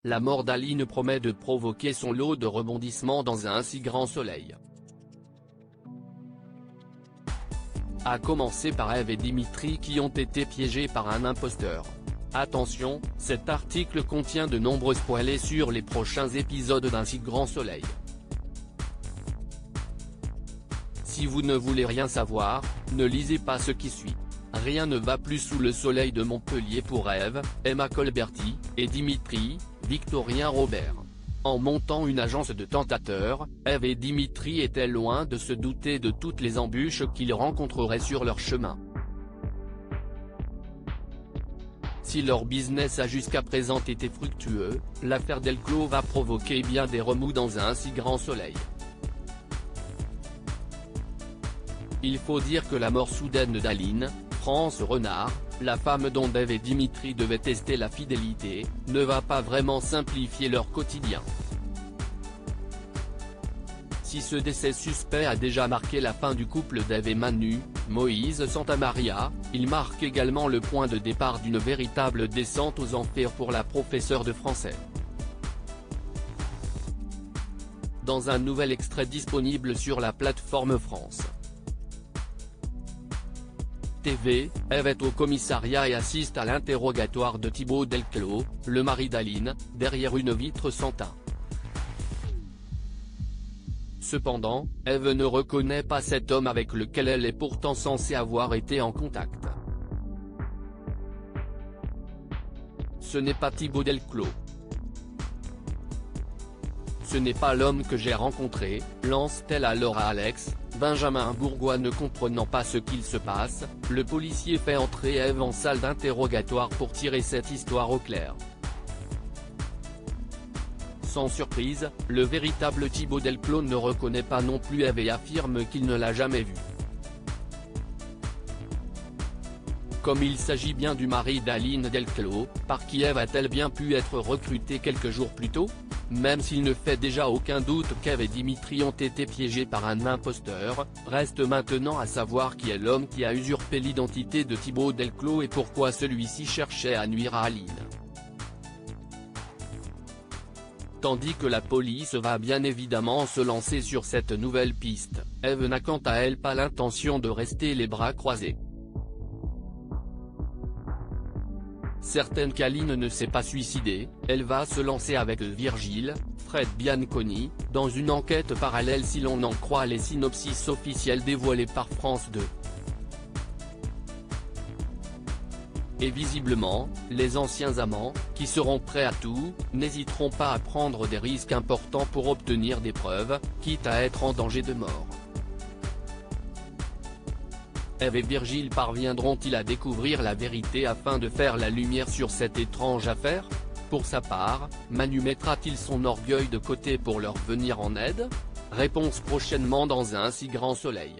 la mort d'Aline promet de provoquer son lot de rebondissements dans un si grand soleil. À commencer par Eve et Dimitri qui ont été piégés par un imposteur. Attention, cet article contient de nombreux spoilers sur les prochains épisodes d'Un si grand soleil. Si vous ne voulez rien savoir, ne lisez pas ce qui suit. Rien ne va plus sous le soleil de Montpellier pour Eve, Emma Colberti, et Dimitri, Victorien Robert. En montant une agence de tentateurs, Eve et Dimitri étaient loin de se douter de toutes les embûches qu'ils rencontreraient sur leur chemin. Si leur business a jusqu'à présent été fructueux, l'affaire Delclos va provoquer bien des remous dans un si grand soleil. Il faut dire que la mort soudaine d'Aline, France Renard, la femme dont Eve et Dimitri devaient tester la fidélité, ne va pas vraiment simplifier leur quotidien. Si ce décès suspect a déjà marqué la fin du couple d'Eve et Manu, Moïse Santamaria, il marque également le point de départ d'une véritable descente aux enfers pour la professeure de français. Dans un nouvel extrait disponible sur la plateforme France TV, Eve est au commissariat et assiste à l'interrogatoire de Thibaut Delclos, le mari d'Aline, derrière une vitre sans teint. Cependant, Eve ne reconnaît pas cet homme avec lequel elle est pourtant censée avoir été en contact. Ce n'est pas Thibaut Delclos. Ce n'est pas l'homme que j'ai rencontré, lance-t-elle alors à Alex. Benjamin Bourgois ne comprenant pas ce qu'il se passe, le policier fait entrer Eve en salle d'interrogatoire pour tirer cette histoire au clair. Sans surprise, le véritable Thibaut Delclos ne reconnaît pas non plus Eve et affirme qu'il ne l'a jamais vue. Comme il s'agit bien du mari d'Aline Delclos, par qui Eve a-t-elle bien pu être recrutée quelques jours plus tôt? Même s'il ne fait déjà aucun doute qu'Eve et Dimitri ont été piégés par un imposteur, reste maintenant à savoir qui est l'homme qui a usurpé l'identité de Thibaut Delclos et pourquoi celui-ci cherchait à nuire à Aline. Tandis que la police va bien évidemment se lancer sur cette nouvelle piste, Eve n'a quant à elle pas l'intention de rester les bras croisés. Certaine qu'Aline ne s'est pas suicidée, elle va se lancer avec Virgile, Fred Bianconi, dans une enquête parallèle si l'on en croit les synopsis officiels dévoilés par France 2. Et visiblement, les anciens amants, qui seront prêts à tout, n'hésiteront pas à prendre des risques importants pour obtenir des preuves, quitte à être en danger de mort. Eve et Virgile parviendront-ils à découvrir la vérité afin de faire la lumière sur cette étrange affaire? Pour sa part, Manu mettra-t-il son orgueil de côté pour leur venir en aide? Réponse prochainement dans Un si grand soleil.